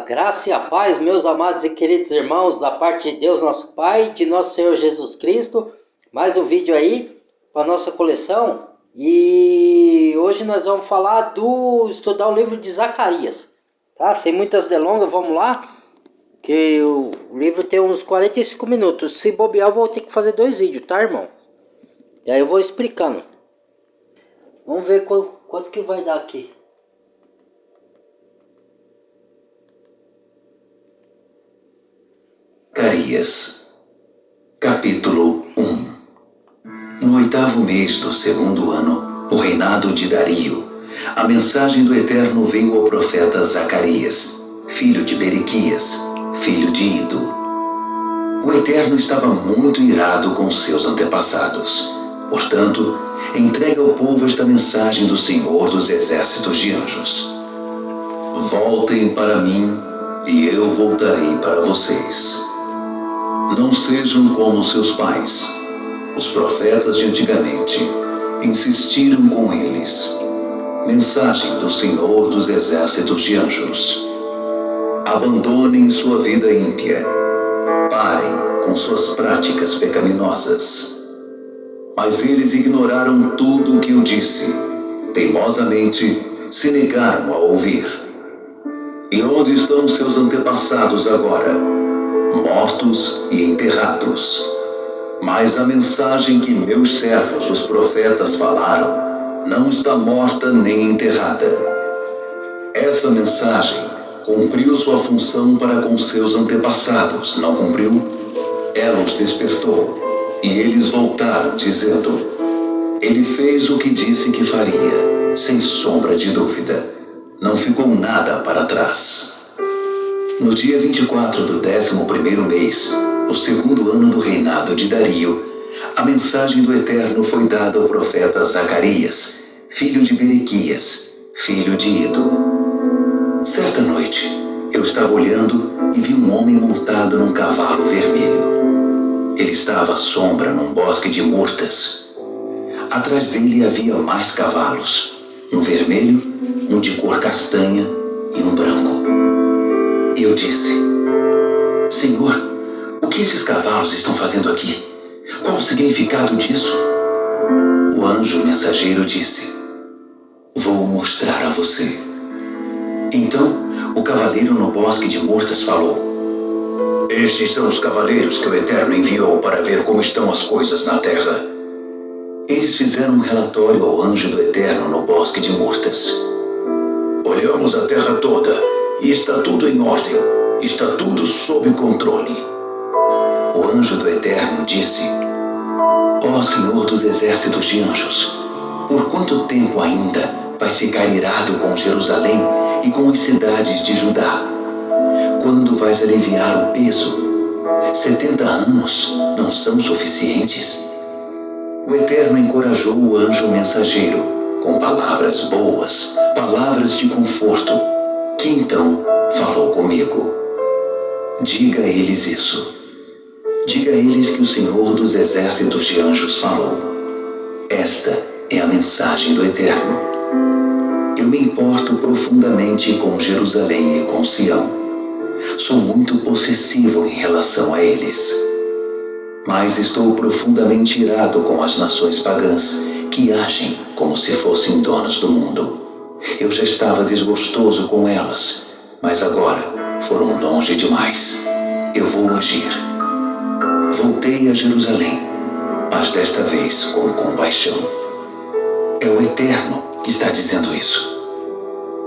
graça e a paz, meus amados e queridos irmãos, da parte de Deus, nosso Pai, de nosso Senhor Jesus Cristo. Mais um vídeo aí para nossa coleção. E hoje nós vamos estudar o livro de Zacarias, tá? Sem muitas delongas, vamos lá. Que o livro tem uns 45 minutos. Se bobear, eu vou ter que fazer 2 vídeos, tá, irmão? E aí eu vou explicando. Vamos ver quanto que vai dar aqui. Zacarias, capítulo 1. No 8º mês do 2º ano, no reinado de Dario, a mensagem do Eterno veio ao profeta Zacarias, filho de Berequias, filho de Ido. O Eterno estava muito irado com seus antepassados. Portanto, entrega ao povo esta mensagem do Senhor dos Exércitos de Anjos: voltem para mim, e eu voltarei para vocês. Não sejam como seus pais. Os profetas de antigamente insistiram com eles. Mensagem do Senhor dos Exércitos de Anjos: abandonem sua vida ímpia. Parem com suas práticas pecaminosas. Mas eles ignoraram tudo o que eu disse. Teimosamente se negaram a ouvir. E onde estão seus antepassados agora? Mortos e enterrados. Mas a mensagem que meus servos, os profetas, falaram, não está morta nem enterrada. Essa mensagem cumpriu sua função para com seus antepassados, não cumpriu? Ela os despertou, e eles voltaram, dizendo: ele fez o que disse que faria, sem sombra de dúvida. Não ficou nada para trás. No dia 24 do 11º mês, o 2º ano do reinado de Dario, a mensagem do Eterno foi dada ao profeta Zacarias, filho de Berequias, filho de Ido. Certa noite, eu estava olhando e vi um homem montado num cavalo vermelho. Ele estava à sombra num bosque de murtas. Atrás dele havia mais cavalos, um vermelho, um de cor castanha e um branco. Eu disse: Senhor, o que esses cavalos estão fazendo aqui? Qual o significado disso? O anjo mensageiro disse: vou mostrar a você. Então, o cavaleiro no bosque de murtas falou: estes são os cavaleiros que o Eterno enviou para ver como estão as coisas na terra. Eles fizeram um relatório ao anjo do Eterno no bosque de murtas. Olhamos a terra toda e está tudo em ordem, está tudo sob controle. O anjo do Eterno disse: ó Senhor dos Exércitos de Anjos, por quanto tempo ainda vais ficar irado com Jerusalém e com as cidades de Judá? Quando vais aliviar o peso? 70 anos não são suficientes? O Eterno encorajou o anjo mensageiro com palavras boas, palavras de conforto, que então falou comigo. Diga a eles isso. Diga a eles que o Senhor dos Exércitos de Anjos falou. Esta é a mensagem do Eterno. Eu me importo profundamente com Jerusalém e com Sião. Sou muito possessivo em relação a eles. Mas estou profundamente irado com as nações pagãs que agem como se fossem donas do mundo. Eu já estava desgostoso com elas, mas agora foram longe demais. Eu vou agir. Voltei a Jerusalém, mas desta vez com compaixão. É o Eterno que está dizendo isso.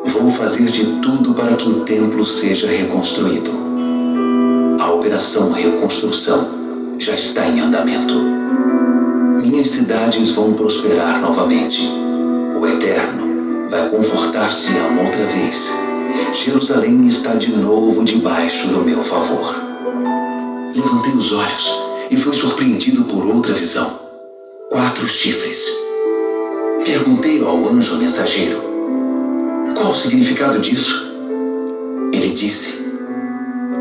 Vou fazer de tudo para que o templo seja reconstruído. A operação reconstrução já está em andamento. Minhas cidades vão prosperar novamente. O Eterno vai confortar Sião outra vez. Jerusalém está de novo debaixo do meu favor. Levantei os olhos e fui surpreendido por outra visão. 4 chifres. Perguntei ao anjo mensageiro: qual o significado disso? Ele disse: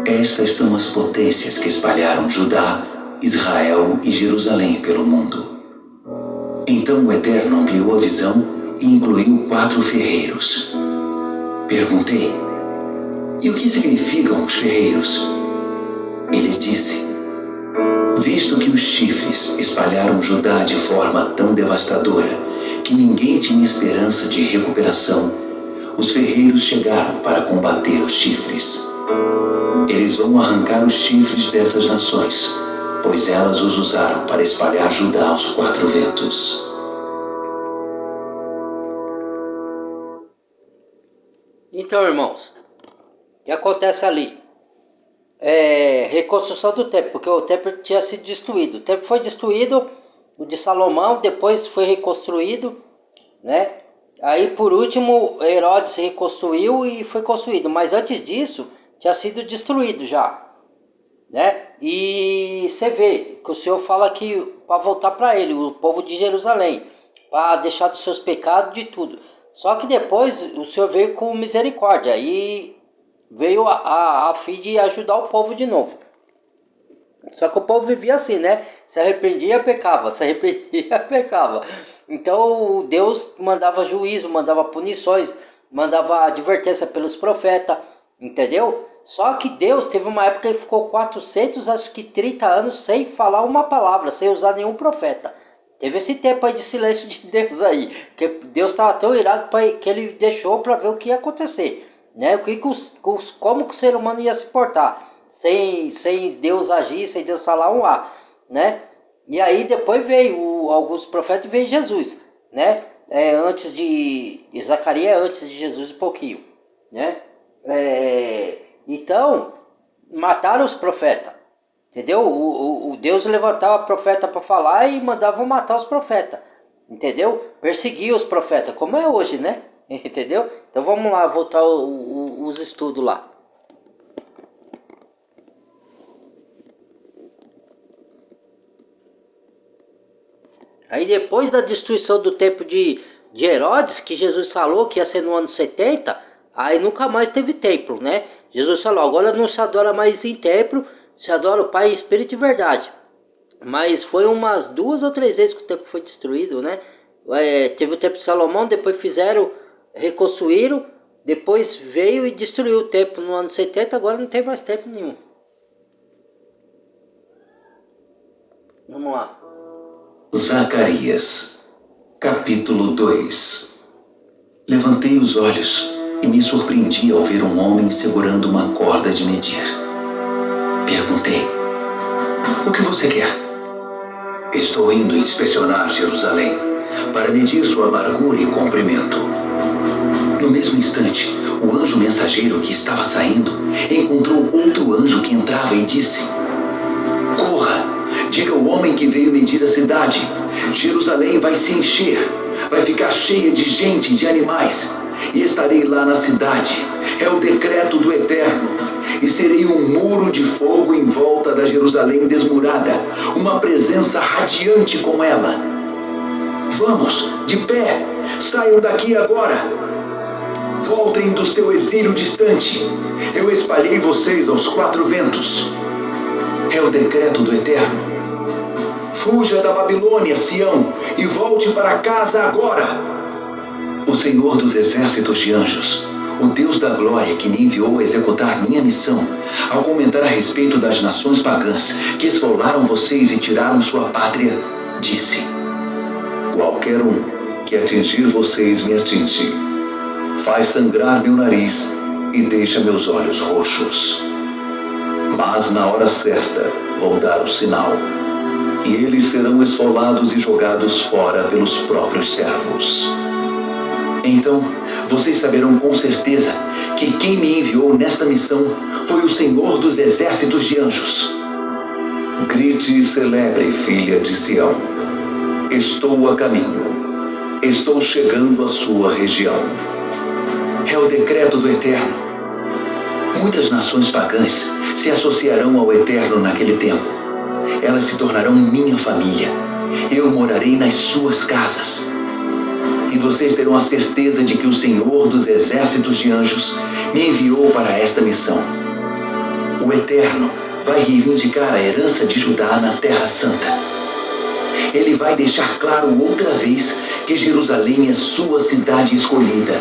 estas são as potências que espalharam Judá, Israel e Jerusalém pelo mundo. Então o Eterno ampliou a visão e incluiu 4 ferreiros. Perguntei: E o que significam os ferreiros? Ele disse: visto que os chifres espalharam Judá de forma tão devastadora que ninguém tinha esperança de recuperação, os ferreiros chegaram para combater os chifres. Eles vão arrancar os chifres dessas nações, pois elas os usaram para espalhar Judá aos quatro ventos. Então, irmãos, o que acontece ali? Reconstrução do templo, porque o templo tinha sido destruído. O templo foi destruído, o de Salomão, depois foi reconstruído, né? Aí, por último, Herodes reconstruiu e foi construído. Mas antes disso, tinha sido destruído já, né? E você vê que o Senhor fala que para voltar para ele, o povo de Jerusalém, para deixar dos seus pecados, de tudo. Só que depois o Senhor veio com misericórdia e veio a fim de ajudar o povo de novo. Só que o povo vivia assim, né? Se arrependia, pecava. Se arrependia, pecava. Então Deus mandava juízo, mandava punições, mandava advertência pelos profetas, entendeu? Só que Deus teve uma época que ficou 430 anos sem falar uma palavra, sem usar nenhum profeta. Teve esse tempo aí de silêncio de Deus aí, que Deus estava tão irado que ele deixou para ver o que ia acontecer, né? Como que o ser humano ia se portar sem Deus agir, sem Deus falar um A, né? E aí depois veio alguns profetas e veio Jesus, né? Antes de Zacarias, antes de Jesus um pouquinho, né? Então mataram os profetas, entendeu? O Deus levantava profeta para falar e mandava matar os profetas, entendeu? Perseguia os profetas, como é hoje, né? Entendeu? Então vamos lá, voltar os estudos lá. Aí depois da destruição do templo de Herodes, que Jesus falou que ia ser no ano 70, aí nunca mais teve templo, né? Jesus falou, agora não se adora mais em templo, se adora o Pai em espírito e verdade. Mas foi umas 2 ou 3 vezes que o templo foi destruído, né? Teve o templo de Salomão, depois reconstruíram, depois veio e destruiu o templo no ano 70, agora não tem mais templo nenhum. Vamos lá. Zacarias, capítulo 2. Levantei os olhos e me surpreendi ao ver um homem segurando uma corda de medir. Perguntei: o que você quer? Estou indo inspecionar Jerusalém para medir sua largura e comprimento. No mesmo instante, o anjo mensageiro que estava saindo encontrou outro anjo que entrava e disse: corra! Diga ao homem que veio medir a cidade: Jerusalém vai se encher, vai ficar cheia de gente e de animais, e estarei lá na cidade. É o decreto do Eterno. E serei um muro de fogo em volta da Jerusalém desmurada, uma presença radiante com ela. Vamos, de pé, saiam daqui agora. Voltem do seu exílio distante. Eu espalhei vocês aos 4 ventos. É o decreto do Eterno. Fuja da Babilônia, Sião, e volte para casa agora. O Senhor dos exércitos de anjos, o Deus da glória que me enviou a executar minha missão, ao comentar a respeito das nações pagãs que esfolaram vocês e tiraram sua pátria, disse: qualquer um que atingir vocês me atinge. Faz sangrar meu nariz e deixa meus olhos roxos. Mas na hora certa vou dar o sinal, e eles serão esfolados e jogados fora pelos próprios servos. Então vocês saberão com certeza que quem me enviou nesta missão foi o Senhor dos exércitos de anjos. Grite e celebre, filha de Sião. Estou a caminho. Estou chegando à sua região. É o decreto do Eterno. Muitas nações pagãs se associarão ao Eterno naquele tempo. Elas se tornarão minha família. Eu morarei nas suas casas. E vocês terão a certeza de que o Senhor dos exércitos de anjos me enviou para esta missão. O Eterno vai reivindicar a herança de Judá na Terra Santa. Ele vai deixar claro outra vez que Jerusalém é sua cidade escolhida.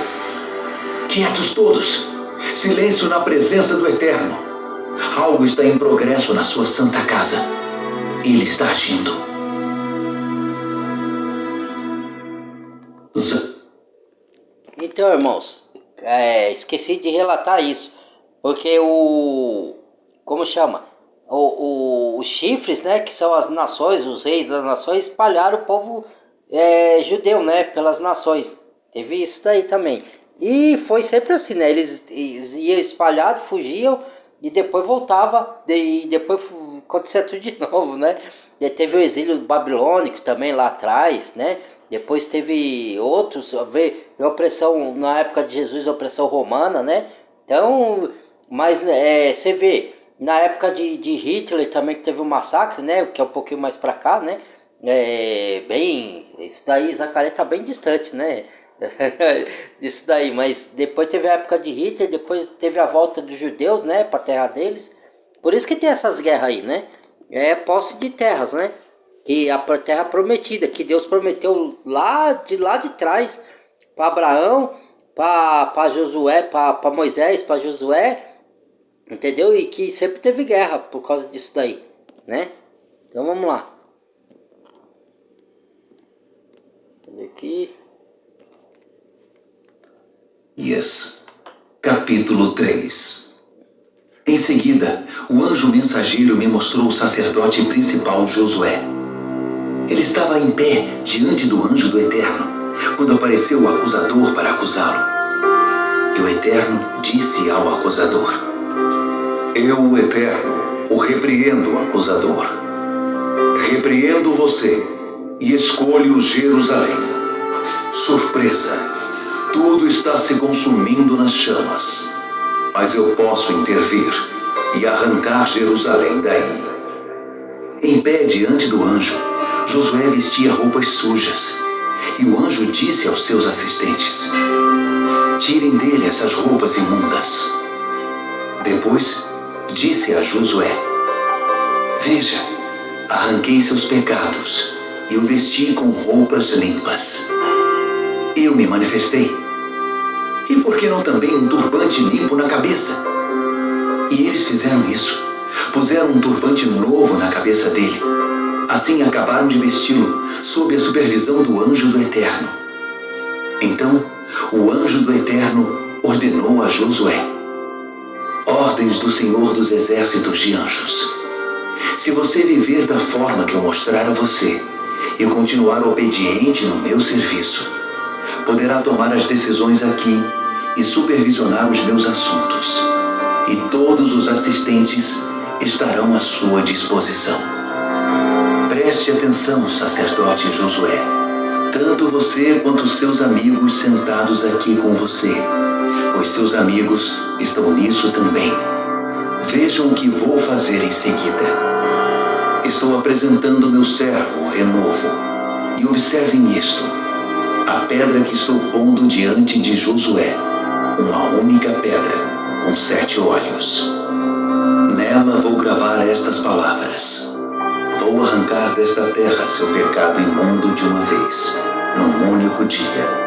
Quietos todos! Silêncio na presença do Eterno. Algo está em progresso na sua santa casa. Ele está agindo. Então, irmãos, esqueci de relatar isso, porque como chama? Os chifres, né, que são as nações, os reis das nações, espalharam o povo judeu, né, pelas nações. Teve isso daí também. E foi sempre assim, né, eles iam espalhados, fugiam, e depois voltava, e depois acontecia tudo de novo, né. E teve o exílio babilônico também lá atrás, né. Depois teve outros, veio a opressão, na época de Jesus, a opressão romana, né? Então, mas você vê, na época de Hitler também teve um massacre, né? Que é um pouquinho mais pra cá, né? Isso daí, Zacarias tá bem distante, né? Disso daí, mas depois teve a época de Hitler, depois teve a volta dos judeus, né? Pra terra deles. Por isso que tem essas guerras aí, né? Posse de terras, né? Que a terra prometida, que Deus prometeu lá de trás para Abraão, para Josué, para Moisés, para Josué, entendeu? E que sempre teve guerra por causa disso daí, né? Então vamos lá. Cadê aqui? Capítulo 3. Em seguida, o anjo mensageiro me mostrou o sacerdote principal Josué. Ele estava em pé diante do anjo do Eterno, quando apareceu o acusador para acusá-lo. E o Eterno disse ao acusador: Eu, o Eterno, o repreendo, acusador. Repreendo você e escolho Jerusalém. Surpresa! Tudo está se consumindo nas chamas, mas eu posso intervir e arrancar Jerusalém daí. Em pé diante do anjo, Josué vestia roupas sujas, e o anjo disse aos seus assistentes: Tirem dele essas roupas imundas. Depois disse a Josué: Veja, arranquei seus pecados e o vesti com roupas limpas. Eu me manifestei. E por que não também um turbante limpo na cabeça? E eles fizeram isso. Puseram um turbante novo na cabeça dele. Assim acabaram de vesti-lo sob a supervisão do anjo do Eterno. Então, o anjo do Eterno ordenou a Josué: Ordens do Senhor dos Exércitos de Anjos. Se você viver da forma que eu mostrar a você e continuar obediente no meu serviço, poderá tomar as decisões aqui e supervisionar os meus assuntos. E todos os assistentes estarão à sua disposição. Preste atenção, sacerdote Josué, tanto você quanto seus amigos sentados aqui com você, pois seus amigos estão nisso também. Vejam o que vou fazer em seguida. Estou apresentando meu servo, o renovo, e observem isto: a pedra que estou pondo diante de Josué, uma única pedra, com 7 olhos. Nela vou gravar estas palavras: Vou arrancar desta terra seu pecado imundo de uma vez, num único dia.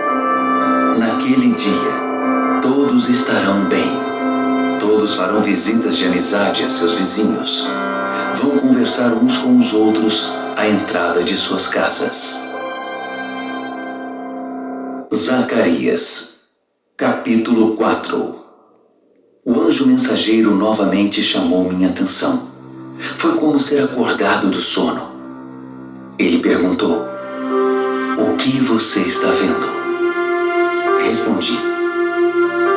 Naquele dia, todos estarão bem. Todos farão visitas de amizade a seus vizinhos. Vão conversar uns com os outros à entrada de suas casas. Zacarias, capítulo 4. O anjo mensageiro novamente chamou minha atenção. Foi como ser acordado do sono. Ele perguntou: O que você está vendo? Respondi: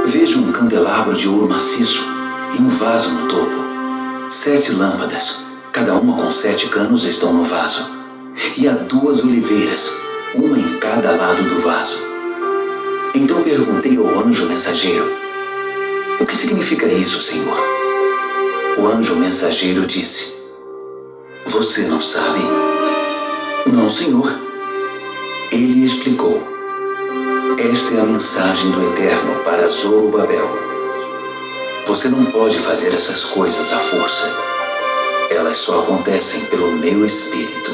Vejo um candelabro de ouro maciço e um vaso no topo. 7 lâmpadas, cada uma com 7 canos, estão no vaso. E há 2 oliveiras, uma em cada lado do vaso. Então perguntei ao anjo mensageiro: O que significa isso, Senhor? O anjo mensageiro disse: Você não sabe? Não, Senhor. Ele explicou: Esta é a mensagem do Eterno para Zorobabel. Você não pode fazer essas coisas à força. Elas só acontecem pelo meu Espírito,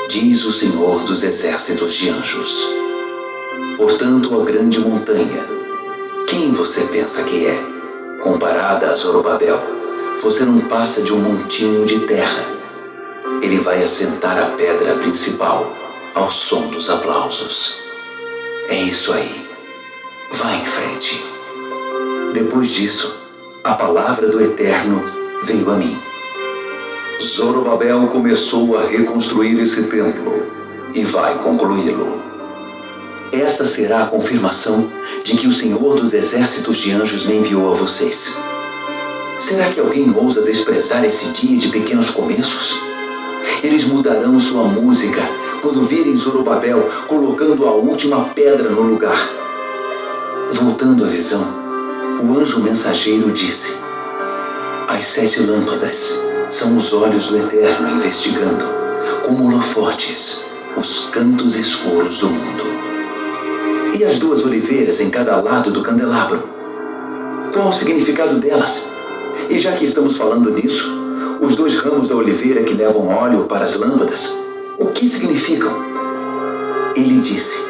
diz o Senhor dos Exércitos de Anjos. Portanto, ó grande montanha, quem você pensa que é? Comparada a Zorobabel, você não passa de um montinho de terra. Ele vai assentar a pedra principal ao som dos aplausos. É isso aí. Vá em frente. Depois disso, a palavra do Eterno veio a mim. Zorobabel começou a reconstruir esse templo e vai concluí-lo. Essa será a confirmação de que o Senhor dos Exércitos de Anjos me enviou a vocês. Será que alguém ousa desprezar esse dia de pequenos começos? Eles mudarão sua música quando virem Zorobabel colocando a última pedra no lugar. Voltando à visão, o anjo mensageiro disse: as 7 lâmpadas são os olhos do Eterno investigando, como holofotes, os cantos escuros do mundo. E as 2 oliveiras em cada lado do candelabro? Qual o significado delas? E já que estamos falando nisso, os 2 ramos da oliveira que levam óleo para as lâmpadas, o que significam? Ele disse: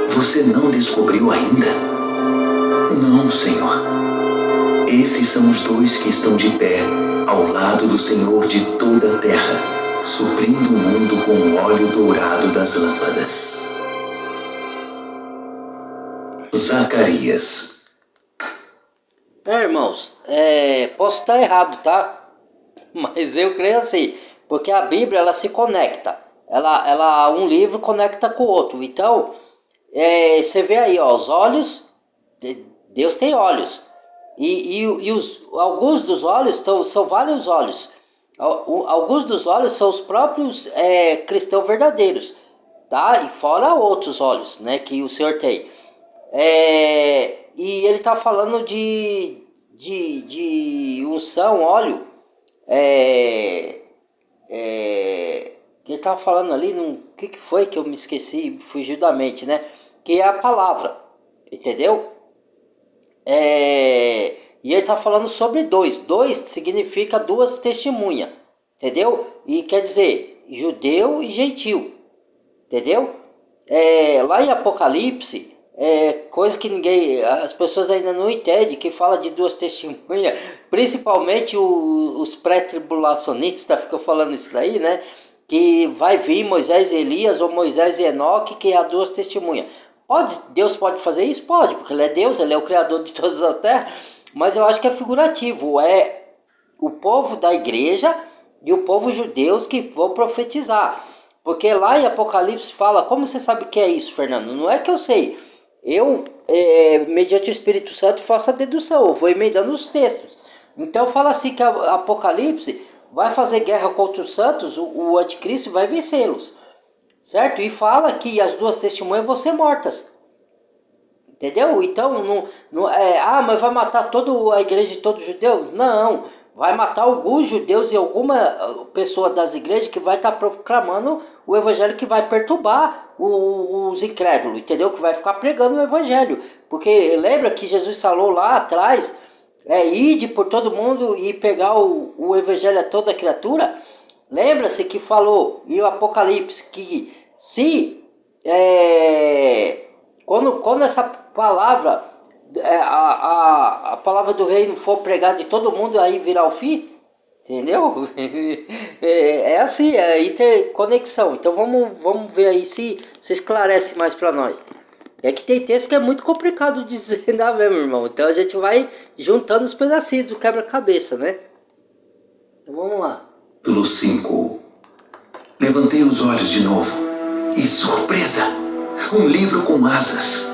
você não descobriu ainda? Não, Senhor. Esses são os 2 que estão de pé ao lado do Senhor de toda a terra, suprindo o mundo com o óleo dourado das lâmpadas. Zacarias. Irmãos, posso estar errado, tá? Mas eu creio assim, porque a Bíblia ela se conecta. Um livro conecta com o outro. Então, você vê aí, ó, os olhos, Deus tem olhos. E alguns dos olhos são vários olhos. Alguns dos olhos são os próprios cristãos verdadeiros, tá? E fora outros olhos, né, que o Senhor tem. E ele está falando de unção, óleo. Que ele estava falando ali, o que foi que eu me esqueci, fugiu da mente, né? Que é a palavra, entendeu? E ele está falando sobre 2. 2 significa 2 testemunhas, entendeu? E quer dizer, judeu e gentil, entendeu? Lá em Apocalipse, coisa que as pessoas ainda não entendem, que fala de 2 testemunhas, principalmente os pré-tribulacionistas ficam falando isso daí, né? Que vai vir Moisés e Elias, ou Moisés e Enoque, que é 2 testemunhas. Deus pode fazer isso? Pode, porque Ele é Deus, Ele é o Criador de todas as terras, mas eu acho que é figurativo, é o povo da igreja e o povo judeus que vão profetizar, porque lá em Apocalipse fala, como você sabe que é isso, Fernando? Não é que eu sei, eu, mediante o Espírito Santo, faço a dedução, eu vou emendando os textos. Então fala assim que Apocalipse vai fazer guerra contra os santos, o anticristo vai vencê-los. Certo? E fala que as 2 testemunhas vão ser mortas. Entendeu? Então, mas vai matar toda a igreja de todos os judeus? Não. Vai matar alguns judeus e alguma pessoa das igrejas que vai estar proclamando o evangelho, que vai perturbar os incrédulos, entendeu? Que vai ficar pregando o evangelho. Porque lembra que Jesus falou lá atrás, ide por todo mundo e pegar o evangelho a toda criatura? Lembra-se que falou em Apocalipse que quando essa palavra, a palavra do reino for pregada de todo mundo, aí virá o fim? Entendeu? É assim, é interconexão. Então vamos ver aí se esclarece mais para nós. É que tem texto que é muito complicado de dizer, não é mesmo, irmão? Então a gente vai juntando os pedacinhos do quebra-cabeça, né? Então vamos lá. Capítulo 5. Levantei os olhos de novo e, surpresa, um livro com asas,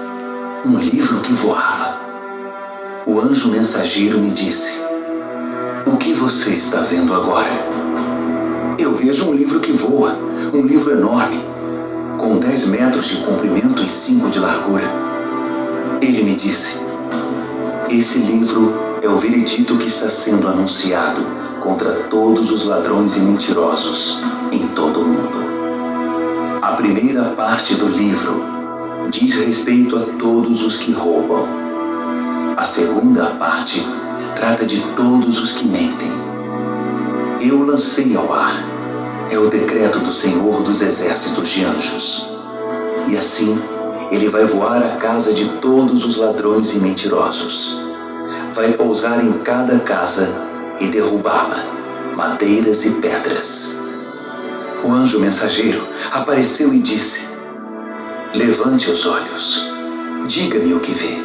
um livro que voava. O anjo mensageiro me disse: o que você está vendo agora? Eu vejo um livro que voa, um livro enorme, com 10 metros de comprimento e 5 de largura. Ele me disse: esse livro é o veredito que está sendo anunciado contra todos os ladrões e mentirosos em todo o mundo. A primeira parte do livro diz respeito a todos os que roubam. A segunda parte trata de todos os que mentem. Eu lancei ao ar. É o decreto do Senhor dos Exércitos de Anjos. E assim, ele vai voar à casa de todos os ladrões e mentirosos. vai pousar em cada casa e derrubá-la, madeiras e pedras. O anjo mensageiro apareceu e disse: levante os olhos, diga-me o que vê.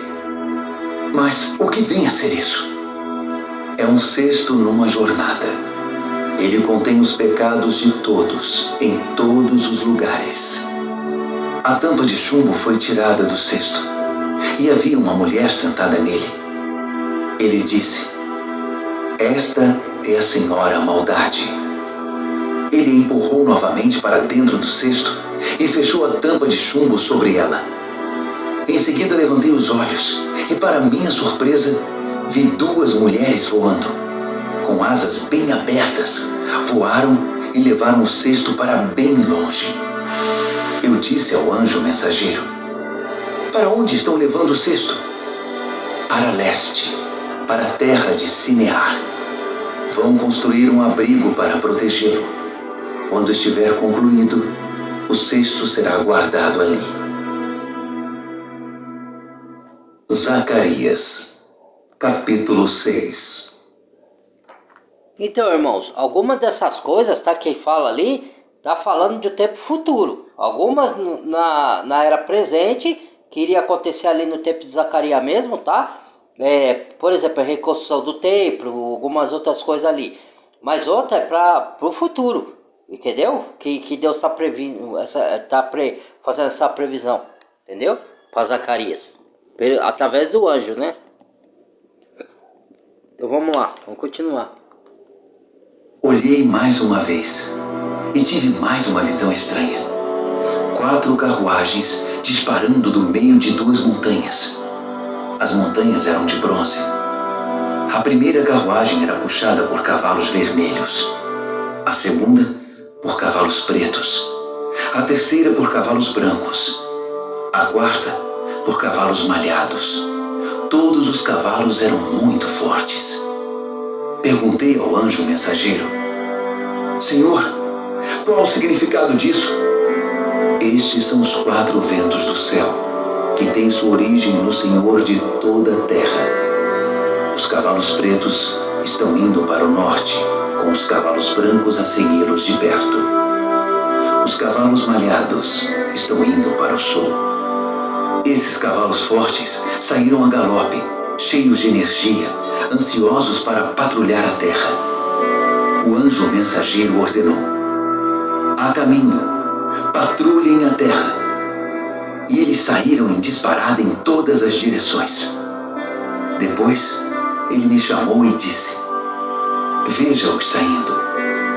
Mas o que vem a ser isso? É um cesto numa jornada. Ele contém os pecados de todos, em todos os lugares. A tampa de chumbo foi tirada do cesto, e havia uma mulher sentada nele. Ele disse: esta é a senhora Maldade. Ele a empurrou novamente para dentro do cesto e fechou a tampa de chumbo sobre ela. Em seguida levantei os olhos e, para minha surpresa, vi duas mulheres voando. Com asas bem abertas, voaram e levaram o cesto para bem longe. Eu disse ao anjo mensageiro: para onde estão levando o cesto? Para leste, para a terra de Sinear. Vão construir um abrigo para protegê-lo. Quando estiver concluído, o cesto será guardado ali. Zacarias, capítulo 6. Então, irmãos, algumas dessas coisas, tá, que fala ali, tá falando de um tempo futuro. Algumas na era presente, que iria acontecer ali no tempo de Zacarias mesmo, tá? Por exemplo, a reconstrução do templo, algumas outras coisas ali. Mas outra é para o futuro, entendeu? Que Deus está fazendo essa previsão, entendeu? Para Zacarias, através do anjo, né? Então vamos lá, vamos continuar. Olhei mais uma vez e tive mais uma visão estranha. 4 carruagens disparando do meio de 2 montanhas. As montanhas eram de bronze. A primeira carruagem era puxada por cavalos vermelhos. A segunda, por cavalos pretos. A terceira, por cavalos brancos. A quarta, por cavalos malhados. Todos os cavalos eram muito fortes. Perguntei ao anjo mensageiro: Senhor, qual o significado disso? Estes são os 4 ventos do céu, que têm sua origem no Senhor de toda a terra. Os cavalos pretos estão indo para o norte, com os cavalos brancos a segui-los de perto. Os cavalos malhados estão indo para o sul. Esses cavalos fortes saíram a galope, cheios de energia, ansiosos para patrulhar a terra. O anjo mensageiro ordenou: a caminho, patrulhem a terra. E eles saíram em disparada em todas as direções. Depois, ele me chamou e disse: veja o que está indo.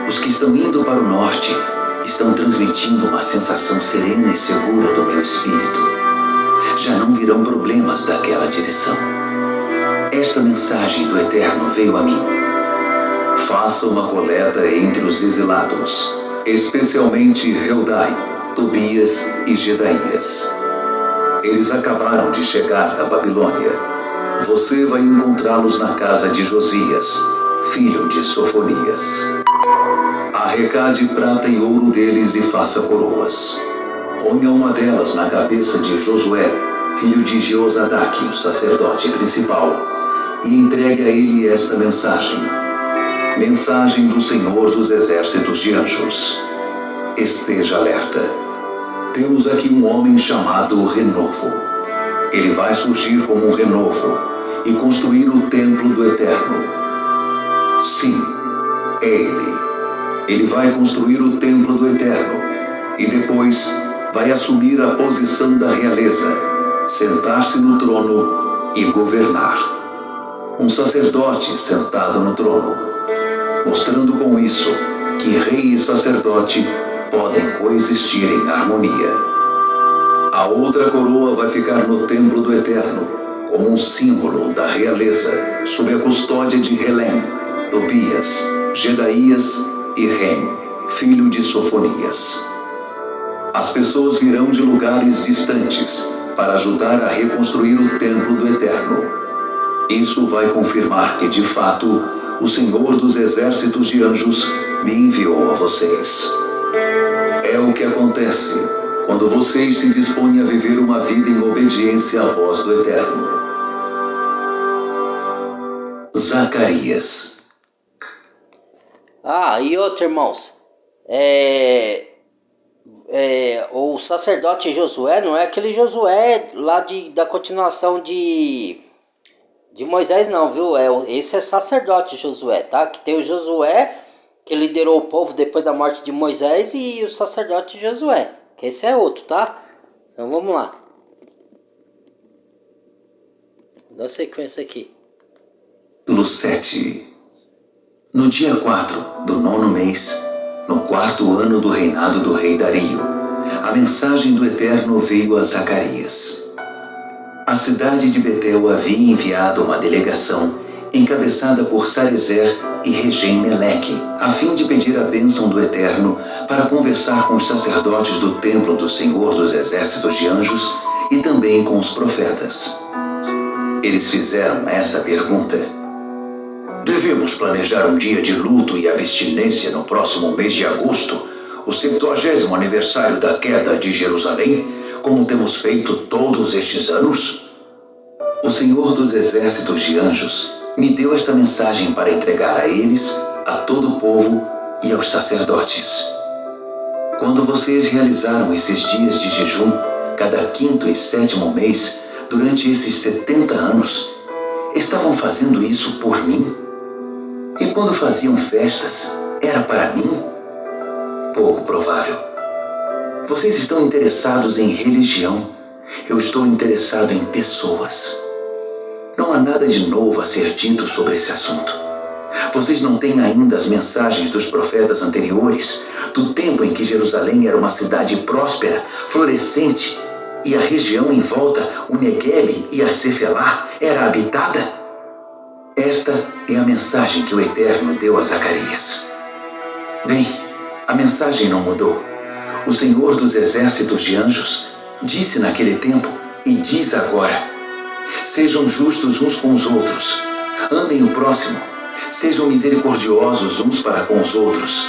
Os que estão indo para o norte estão transmitindo uma sensação serena e segura do meu espírito. Já não virão problemas daquela direção. Esta mensagem do Eterno veio a mim: faça uma coleta entre os exilados, especialmente Heldai, Tobias e Jedaías. Eles acabaram de chegar da Babilônia. Você vai encontrá-los na casa de Josias, filho de Sofonias. Arrecade prata e ouro deles e faça coroas. Ponha uma delas na cabeça de Josué, filho de Jeozadaque, o sacerdote principal, e entregue a ele esta mensagem: mensagem do Senhor dos exércitos de anjos. Esteja alerta. Temos aqui um homem chamado Renovo. Ele vai surgir como um renovo e construir o templo do Eterno. Sim, é ele. Ele vai construir o templo do Eterno e depois vai assumir a posição da realeza, sentar-se no trono e governar. Um sacerdote sentado no trono, mostrando com isso que rei e sacerdote podem coexistir em harmonia. A outra coroa vai ficar no templo do Eterno, como um símbolo da realeza, sob a custódia de Helem, Tobias, Jedaías e Rem, filho de Sofonias. As pessoas virão de lugares distantes para ajudar a reconstruir o templo do Eterno. Isso vai confirmar que, de fato, o Senhor dos exércitos de anjos me enviou a vocês. É o que acontece quando vocês se dispõem a viver uma vida em obediência à voz do Eterno. Zacarias. E outro, irmãos, o sacerdote Josué não é aquele Josué lá da continuação de Moisés, não, viu? Esse é sacerdote Josué, tá? Que tem o Josué, que liderou o povo depois da morte de Moisés, e o sacerdote Josué, que esse é outro, tá? Então vamos lá. Dá sequência aqui. Capítulo 7. No dia 4 do 9º mês, no 4º ano do reinado do rei Dario, a mensagem do Eterno veio a Zacarias. A cidade de Betel havia enviado uma delegação encabeçada por Sarezer e Regem-Meleque, a fim de pedir a bênção do Eterno para conversar com os sacerdotes do templo do Senhor dos Exércitos de Anjos e também com os profetas. Eles fizeram esta pergunta: devemos planejar um dia de luto e abstinência no próximo mês de agosto, o 70º aniversário da queda de Jerusalém, como temos feito todos estes anos? O Senhor dos Exércitos de Anjos me deu esta mensagem para entregar a eles, a todo o povo e aos sacerdotes. Quando vocês realizaram esses dias de jejum, cada 5º e 7º mês, durante esses 70 anos, estavam fazendo isso por mim? E quando faziam festas, era para mim? Pouco provável. Vocês estão interessados em religião. Eu estou interessado em pessoas. Não há nada de novo a ser dito sobre esse assunto. Vocês não têm ainda as mensagens dos profetas anteriores, do tempo em que Jerusalém era uma cidade próspera, florescente, e a região em volta, o Negueb e a Cefelá, era habitada? Esta é a mensagem que o Eterno deu a Zacarias. Bem, a mensagem não mudou. O Senhor dos Exércitos de Anjos disse naquele tempo e diz agora: sejam justos uns com os outros, amem o próximo, sejam misericordiosos uns para com os outros.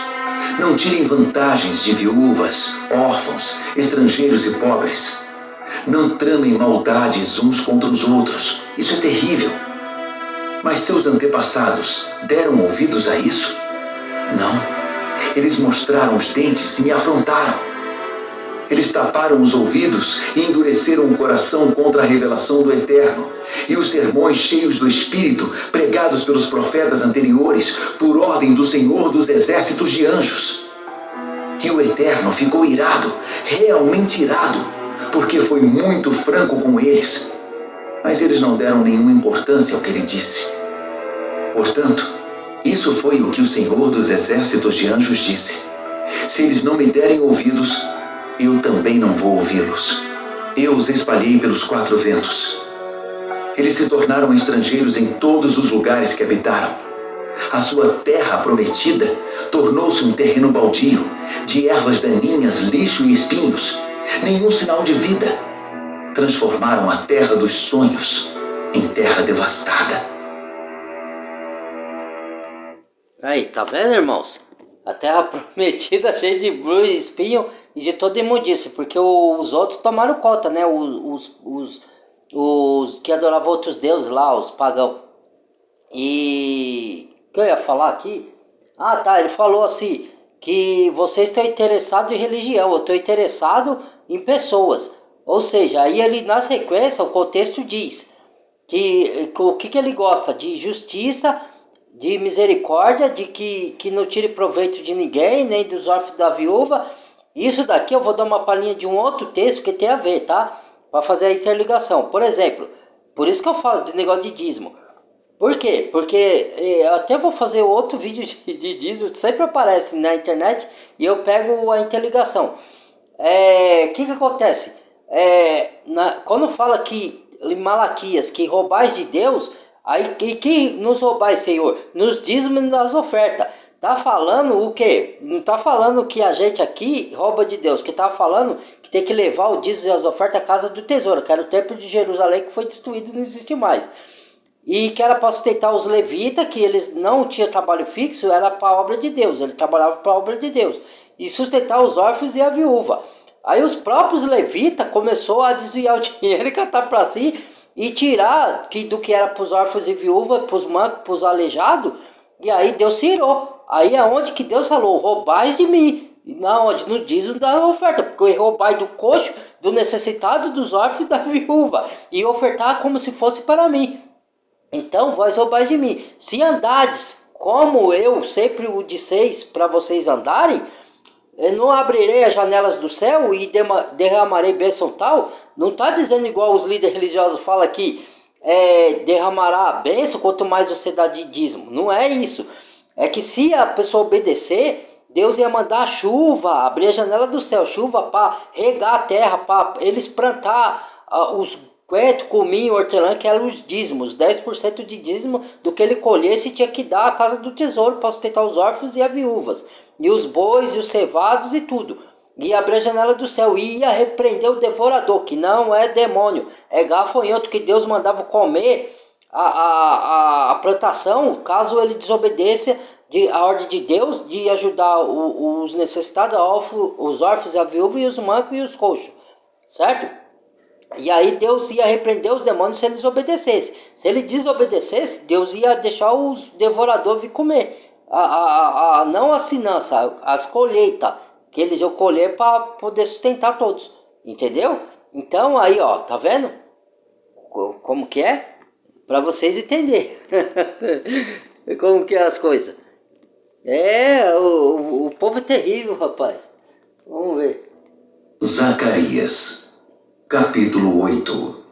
Não tirem vantagens de viúvas, órfãos, estrangeiros e pobres. Não tramem maldades uns contra os outros. Isso é terrível. Mas seus antepassados deram ouvidos a isso? Não. Eles mostraram os dentes e me afrontaram. Eles taparam os ouvidos e endureceram o coração contra a revelação do Eterno e os sermões cheios do Espírito pregados pelos profetas anteriores por ordem do Senhor dos Exércitos de Anjos. E o Eterno ficou irado, realmente irado, porque foi muito franco com eles. Mas eles não deram nenhuma importância ao que ele disse. Portanto, isso foi o que o Senhor dos Exércitos de Anjos disse: se eles não me derem ouvidos, eu também não vou ouvi-los. Eu os espalhei pelos 4 ventos. Eles se tornaram estrangeiros em todos os lugares que habitaram. A sua terra prometida tornou-se um terreno baldio, de ervas daninhas, lixo e espinhos. Nenhum sinal de vida. Transformaram a terra dos sonhos em terra devastada. Aí, tá vendo, irmãos? A terra prometida cheia de bru e espinho e de toda imundícia, porque os outros tomaram conta, né? Os que adoravam outros deuses lá, os pagãos. E o que eu ia falar aqui? Ele falou assim, que vocês estão interessados em religião, eu estou interessado em pessoas. Ou seja, aí ele na sequência, o contexto diz que o que ele gosta? De justiça, de misericórdia, de que não tire proveito de ninguém, nem dos órfãos da viúva. Isso daqui eu vou dar uma palhinha de um outro texto que tem a ver, tá? Para fazer a interligação. Por exemplo, por isso que eu falo de negócio de dízimo. Por quê? Porque eu até vou fazer outro vídeo de dízimo, sempre aparece na internet e eu pego a interligação. O que acontece? Quando fala que em Malaquias que roubais de Deus, aí que nos roubais, Senhor? Nos dízimos e nas ofertas. Tá falando o quê? Não tá falando que a gente aqui rouba de Deus, que tá falando que tem que levar o dízimo e as ofertas à casa do tesouro, que era o templo de Jerusalém que foi destruído e não existe mais. E que era para sustentar os levitas, que eles não tinham trabalho fixo, era para a obra de Deus, ele trabalhava para a obra de Deus. E sustentar os órfãos e a viúva. Aí os próprios levitas começaram a desviar o dinheiro e catar para si e tirar do que era para os órfãos e viúvas, para os mancos, para os aleijados. E aí Deus tirou. Aí é onde que Deus falou, roubais de mim. Na onde? No dízimo da oferta. Porque roubai do coxo, do necessitado, dos órfãos e da viúva. E ofertar como se fosse para mim. Então vós roubais de mim. Se andardes como eu sempre o disseis para vocês andarem, eu não abrirei as janelas do céu e derramarei bênção tal. Não está dizendo igual os líderes religiosos falam aqui, derramará a bênção quanto mais você dá de dízimo. Não é isso. É que se a pessoa obedecer, Deus ia mandar chuva, abrir a janela do céu, chuva para regar a terra, para eles plantar os coentro, cominho, hortelã, que eram os dízimos. 10% de dízimo do que ele colhesse tinha que dar à casa do tesouro para sustentar os órfãos e as viúvas. E os bois e os cevados e tudo. E abrir a janela do céu. E ia repreender o devorador, que não é demônio. É gafanhoto que Deus mandava comer a plantação, caso ele desobedeça a ordem de Deus de ajudar os necessitados, os órfãos, a viúva e os mancos e os coxos. Certo? E aí Deus ia repreender os demônios se eles obedecessem. Se ele desobedecesse, Deus ia deixar os devoradores vir comer. Não a sinança, as colheitas, que eles iam colher para poder sustentar todos. Entendeu? Então aí, ó, tá vendo? Como que é? Para vocês entenderem. Como que é as coisas. O povo é terrível, rapaz. Vamos ver. Zacarias, capítulo 8.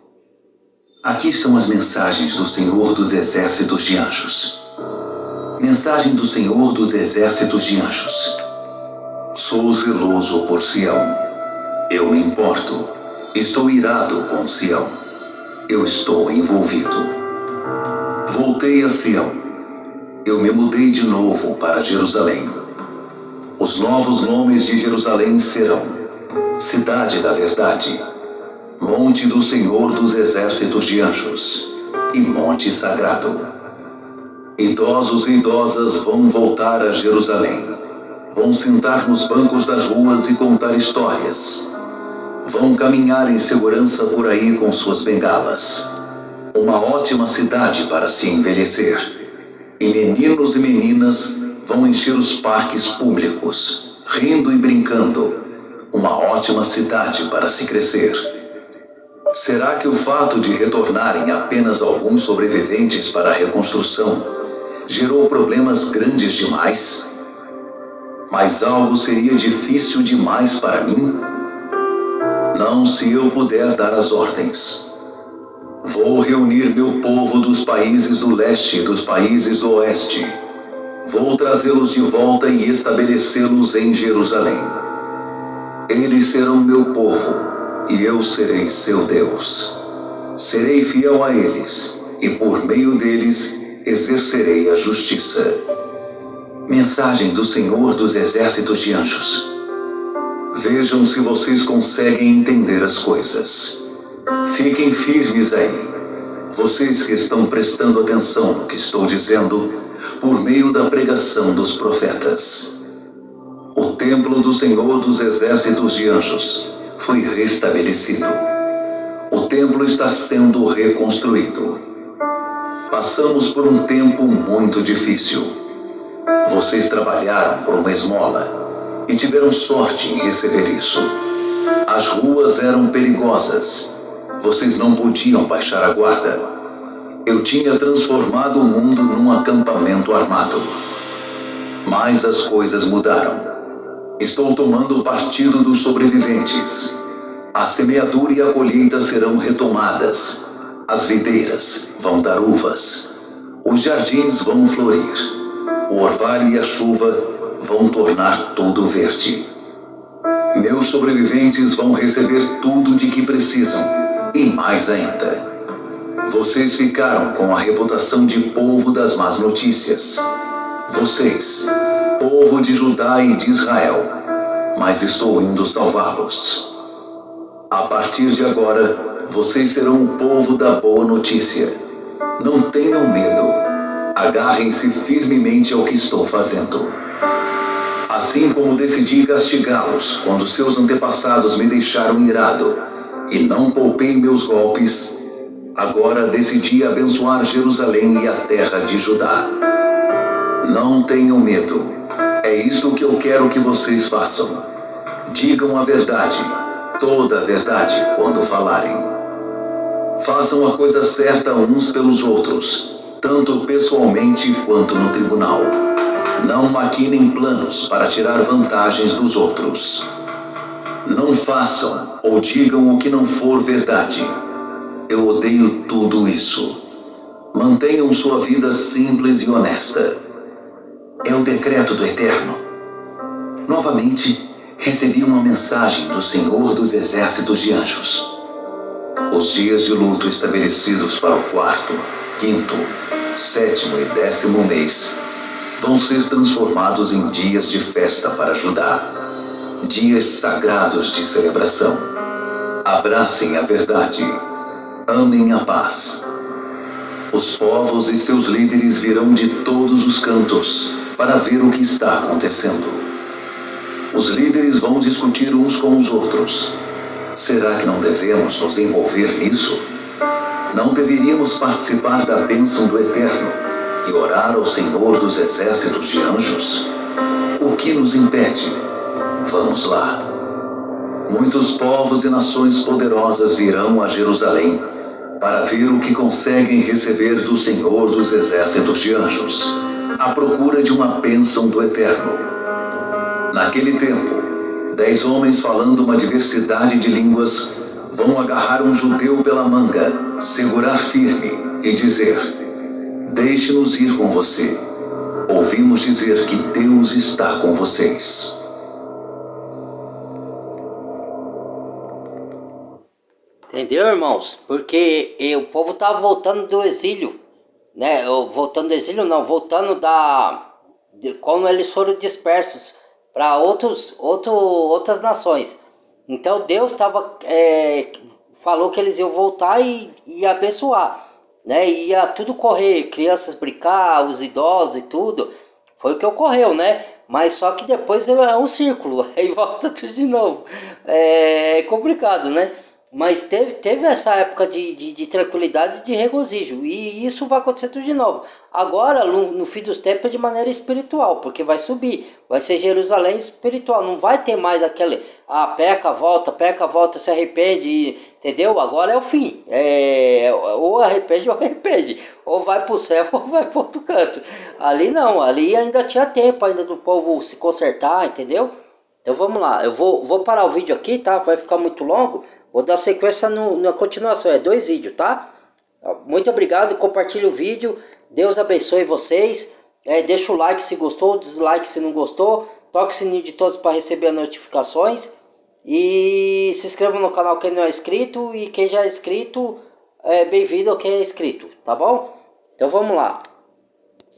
Aqui estão as mensagens do Senhor dos Exércitos de Anjos. Mensagem do Senhor dos Exércitos de Anjos. Sou zeloso por Sião. Eu me importo. Estou irado com Sião. Eu estou envolvido. Voltei a Sião. Eu me mudei de novo para Jerusalém. Os novos nomes de Jerusalém serão: Cidade da Verdade, Monte do Senhor dos Exércitos de Anjos e Monte Sagrado. Idosos e idosas vão voltar a Jerusalém. Vão sentar nos bancos das ruas e contar histórias. Vão caminhar em segurança por aí com suas bengalas. Uma ótima cidade para se envelhecer. E meninos e meninas vão encher os parques públicos, rindo e brincando. Uma ótima cidade para se crescer. Será que o fato de retornarem apenas alguns sobreviventes para a reconstrução gerou problemas grandes demais? Mas algo seria difícil demais para mim? Não, se eu puder dar as ordens. Vou reunir meu povo dos países do leste e dos países do oeste. Vou trazê-los de volta e estabelecê-los em Jerusalém. Eles serão meu povo, e eu serei seu Deus. Serei fiel a eles, e por meio deles exercerei a justiça. Mensagem do Senhor dos Exércitos de Anjos. Vejam se vocês conseguem entender as coisas. Fiquem firmes aí, vocês que estão prestando atenção no que estou dizendo por meio da pregação dos profetas. O templo do Senhor dos Exércitos de Anjos foi restabelecido. O templo está sendo reconstruído. Passamos por um tempo muito difícil. Vocês trabalharam por uma esmola e tiveram sorte em receber isso. As ruas eram perigosas. Vocês não podiam baixar a guarda. Eu tinha transformado o mundo num acampamento armado. Mas as coisas mudaram. Estou tomando partido dos sobreviventes. A semeadura e a colheita serão retomadas. As videiras vão dar uvas. Os jardins vão florir. O orvalho e a chuva vão tornar tudo verde. Meus sobreviventes vão receber tudo de que precisam, e mais ainda. Vocês ficaram com a reputação de povo das más notícias. Vocês, povo de Judá e de Israel, mas estou indo salvá-los. A partir de agora, vocês serão o povo da boa notícia. Não tenham medo. Agarrem-se firmemente ao que estou fazendo. Assim como decidi castigá-los quando seus antepassados me deixaram irado, e não poupei meus golpes, agora decidi abençoar Jerusalém e a terra de Judá. Não tenham medo. É isto que eu quero que vocês façam. Digam a verdade, toda a verdade, quando falarem. Façam a coisa certa uns pelos outros, tanto pessoalmente quanto no tribunal. Não maquinem planos para tirar vantagens dos outros. Não façam ou digam o que não for verdade. Eu odeio tudo isso. Mantenham sua vida simples e honesta. É o decreto do Eterno. Novamente, recebi uma mensagem do Senhor dos Exércitos de Anjos. Os dias de luto estabelecidos para o 4º, 5º, 7º e 10º mês vão ser transformados em dias de festa para Judá, dias sagrados de celebração. Abracem a verdade, amem a paz. Os povos e seus líderes virão de todos os cantos para ver o que está acontecendo. Os líderes vão discutir uns com os outros. Será que não devemos nos envolver nisso? Não deveríamos participar da bênção do Eterno e orar ao Senhor dos Exércitos de Anjos? O que nos impede? Vamos lá. Muitos povos e nações poderosas virão a Jerusalém para ver o que conseguem receber do Senhor dos Exércitos de Anjos, à procura de uma bênção do Eterno. Naquele tempo, 10 homens falando uma diversidade de línguas vão agarrar um judeu pela manga, segurar firme e dizer: deixe-nos ir com você. Ouvimos dizer que Deus está com vocês. Entendeu, irmãos? Porque o povo estava voltando do exílio, né? Voltando do exílio não, voltando quando eles foram dispersos para outras nações. Então Deus falou que eles iam voltar e abençoar, né? Ia tudo correr, crianças brincar, os idosos e tudo. Foi o que ocorreu, né? Mas só que depois é um círculo, aí volta tudo de novo. É complicado, né? Mas teve essa época de tranquilidade, de regozijo, e isso vai acontecer tudo de novo. Agora, no fim dos tempos, é de maneira espiritual, porque vai subir, vai ser Jerusalém espiritual, não vai ter mais aquele, peca, volta, se arrepende, entendeu? Agora é o fim, ou arrepende, ou vai para o céu, ou vai para outro canto. Ali não, ali ainda tinha tempo ainda do povo se consertar, entendeu? Então vamos lá, eu vou parar o vídeo aqui, tá? Vai ficar muito longo. Vou dar sequência na continuação, é 2 vídeos, tá? Muito obrigado, compartilhe o vídeo, Deus abençoe vocês, deixa o like se gostou, dislike se não gostou, toque o sininho de todos para receber as notificações e se inscreva no canal quem não é inscrito e quem já é inscrito, bem-vindo ao quem é inscrito, tá bom? Então vamos lá.